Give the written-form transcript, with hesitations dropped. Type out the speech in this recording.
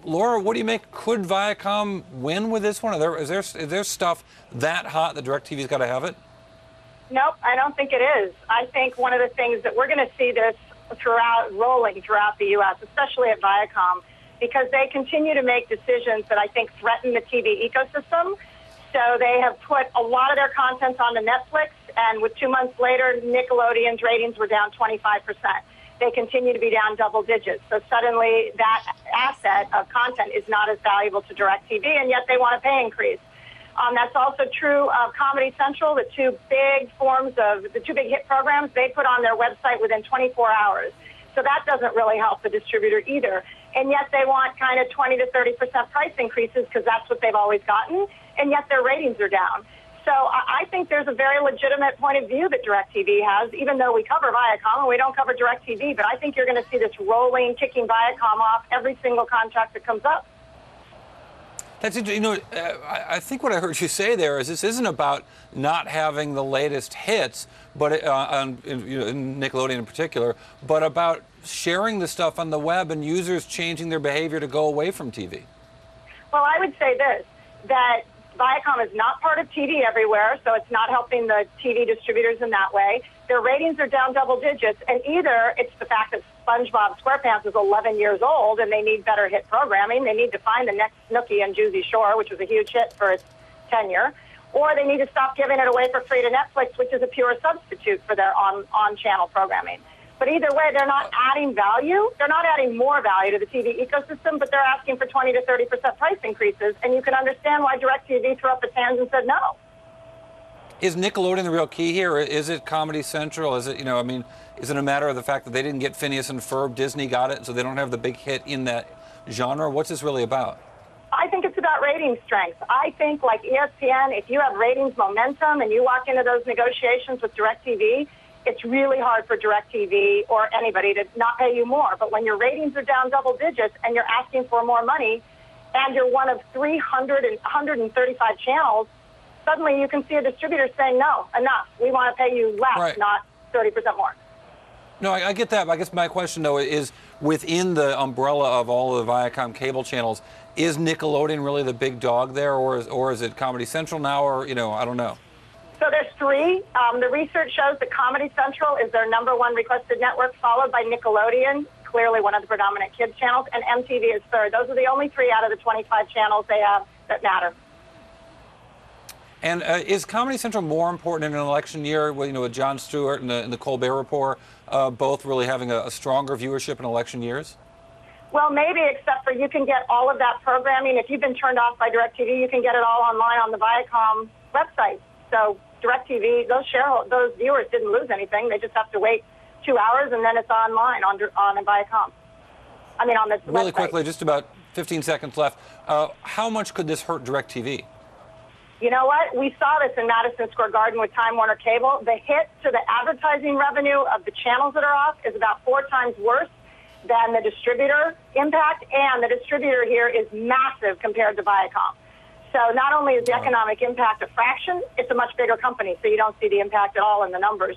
Laura, what do you make? Could Viacom win with this one? Is there stuff that hot that DirecTV's got to have it? Nope, I don't think it is. I think one of the things that we're going to see this rolling throughout the U.S., especially at Viacom, because they continue to make decisions that I think threaten the TV ecosystem. So they have put a lot of their content onto Netflix, and with 2 months later, Nickelodeon's ratings were down 25%. They continue to be down double digits. So suddenly that asset of content is not as valuable to DirecTV, and yet they want a pay increase. That's also true of Comedy Central, the two big hit programs they put on their website within 24 hours. So that doesn't really help the distributor either. And yet they want kind of 20 to 30% price increases because that's what they've always gotten, and yet their ratings are down. So I think there's a very legitimate point of view that DirecTV has, even though we cover Viacom and we don't cover DirecTV. But I think you're going to see this rolling, kicking Viacom off every single contract that comes up. That's interesting. You know, I think what I heard you say there is this isn't about not having the latest hits, but in Nickelodeon in particular, but about sharing the stuff on the web and users changing their behavior to go away from TV. Well, I would say this, that Viacom is not part of TV everywhere, so it's not helping the TV distributors in that way. Their ratings are down double digits, and either it's the fact that SpongeBob SquarePants is 11 years old and they need better hit programming. They need to find the next Snooki and Juicy Shore, which was a huge hit for its tenure, or they need to stop giving it away for free to Netflix, which is a pure substitute for their on-channel programming. But either way, they're not adding value. They're not adding more value to the TV ecosystem, but they're asking for 20 to 30% price increases, and you can understand why DirecTV threw up its hands and said no. Is Nickelodeon the real key here? Is it Comedy Central? Is it, is it a matter of the fact that they didn't get Phineas and Ferb, Disney got it, so they don't have the big hit in that genre? What's this really about? I think it's about rating strength. I think, like ESPN, if you have ratings momentum and you walk into those negotiations with DirecTV, it's really hard for DirecTV or anybody to not pay you more. But when your ratings are down double digits and you're asking for more money and you're one of 135 channels, suddenly you can see a distributor saying, no, enough. We want to pay you less, right, not 30% more. No, I get that. I guess my question, though, is within the umbrella of all of the Viacom cable channels, is Nickelodeon really the big dog there, or is it Comedy Central now, or, I don't know? So there's three. The research shows that Comedy Central is their #1 requested network, followed by Nickelodeon, clearly one of the predominant kids channels, and MTV is third. Those are the only 3 out of the 25 channels they have that matter. And is Comedy Central more important in an election year, with Jon Stewart and the Colbert Report both really having a stronger viewership in election years? Well, maybe, except for you can get all of that programming. If you've been turned off by DirecTV, you can get it all online on the Viacom website. So DirecTV, those viewers didn't lose anything. They just have to wait 2 hours, and then it's online on Viacom. I mean, on the website. Really quickly, just about 15 seconds left. How much could this hurt DirecTV? You know what? We saw this in Madison Square Garden with Time Warner Cable. The hit to the advertising revenue of the channels that are off is about 4 times worse than the distributor impact, and the distributor here is massive compared to Viacom. So not only is the economic impact a fraction, it's a much bigger company, so you don't see the impact at all in the numbers.